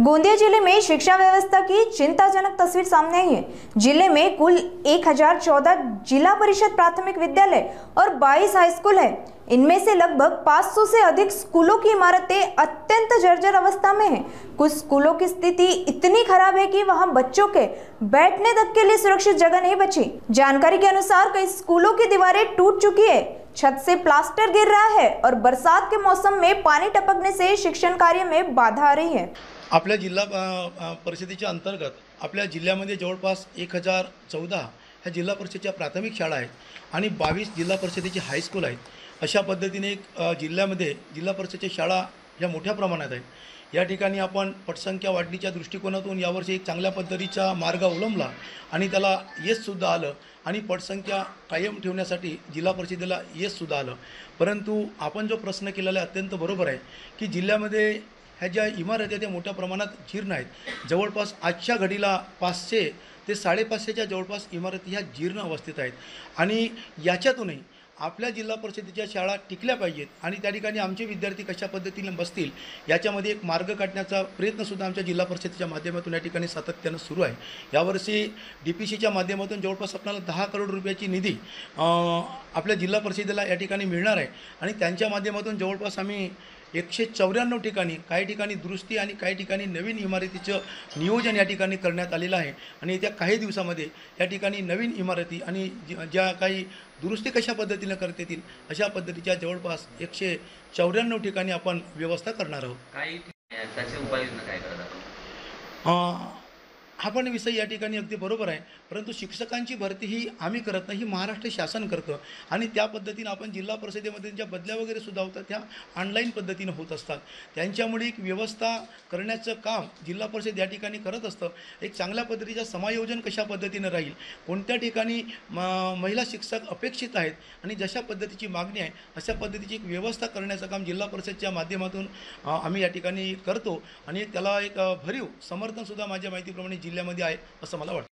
गोंदिया जिले में शिक्षा व्यवस्था की चिंताजनक तस्वीर सामने आई है। जिले में कुल 1014 जिला परिषद प्राथमिक विद्यालय और 22 हाई स्कूल है। इनमें से लगभग 500 से अधिक स्कूलों की इमारतें अत्यंत जर्जर अवस्था में हैं। कुछ स्कूलों की स्थिति इतनी खराब है कि वहां बच्चों के बैठने तक के लिए सुरक्षित जगह नहीं बची। जानकारी के अनुसार कई स्कूलों की दीवारें टूट चुकी है, छत से प्लास्टर गिर रहा है और बरसात के मौसम में पानी टपकने से शिक्षण कार्य में बाधा आ रही है। आपल्या जिल्हा परिषदेच्या अंतर्गत आपल्या जिल्ह्यामध्ये जवळपास 1014 ह्या जिल्हा परिषदेच्या प्राथमिक शाळा आहेत आणि 22 जिल्हा परिषदेची हायस्कूल आहेत। अशा पद्धतीने जिल्ह्यामध्ये जिल्हा परिषदेच्या शाळा ह्या मोठ्या प्रमाणात आहेत। या ठिकाणी आपण पटसंख्या वाढणीच्या दृष्टिकोनातून यावर्षी एक चांगल्या पद्धतीचा मार्ग अवलंबला आणि त्याला यशसुद्धा आलं आणि पटसंख्या कायम ठेवण्यासाठी जिल्हा परिषदेला यशसुद्धा आलं। परंतु आपण जो प्रश्न केलेला आहे अत्यंत बरोबर आहे की जिल्ह्यामध्ये ह्या ज्या इमारती आहेत त्या मोठ्या प्रमाणात जीर्ण आहेत। जवळपास आजच्या घडीला 500 ते 550च्या जवळपास इमारती ह्या जीर्ण अवस्थेत आहेत आणि याच्यातूनही आपल्या जिल्हा परिषदेच्या शाळा टिकल्या पाहिजेत आणि त्या ठिकाणी आमचे विद्यार्थी कशा पद्धतीने बसतील याच्यामध्ये एक मार्ग काढण्याचा प्रयत्नसुद्धा आमच्या जिल्हा परिषदेच्या माध्यमातून या ठिकाणी सातत्यानं सुरू आहे। यावर्षी DPCच्या माध्यमातून जवळपास आपल्याला 10 करोड रुपयाची निधी आपल्या जिल्हा परिषदेला या ठिकाणी मिळणार आहे आणि त्यांच्या माध्यमातून जवळपास आम्ही 194 ठिकाणी काही ठिकाणी दुरुस्ती आणि काही ठिकाणी नवीन इमारतीचं नियोजन या ठिकाणी करण्यात आलेलं आहे आणि येत्या काही दिवसामध्ये या ठिकाणी नवीन इमारती आणि ज्या काही दुरुस्ती कशा पद्धतीने करता येतील अशा पद्धतीच्या जवळपास 194 ठिकाणी आपण व्यवस्था करणार आहोत। काही त्याचे उपाययोजना काय करतात आपण? हा पण विषय या ठिकाणी अगदी बरोबर आहे, परंतु शिक्षकांची भरती ही आम्ही करत नाही, ही महाराष्ट्र शासन करतं आणि त्या पद्धतीने आपण जिल्हा परिषदेमध्ये ज्या बदल्या वगैरे सुद्धा होतात त्या ऑनलाईन पद्धतीने होत असतात। त्यांच्यामुळे एक व्यवस्था करण्याचं काम जिल्हा परिषद या ठिकाणी करत असतं। एक चांगल्या पद्धतीचं समायोजन कशा पद्धतीने राहील, कोणत्या ठिकाणी महिला शिक्षक अपेक्षित आहेत आणि जशा पद्धतीची मागणी आहे अशा पद्धतीची एक व्यवस्था करण्याचं काम जिल्हा परिषदच्या माध्यमातून आम्ही या ठिकाणी करतो आणि त्याला एक भरीव समर्थनसुद्धा माझ्या माहितीप्रमाणे जिल्ह्यामध्ये आहे असं मला वाटतं।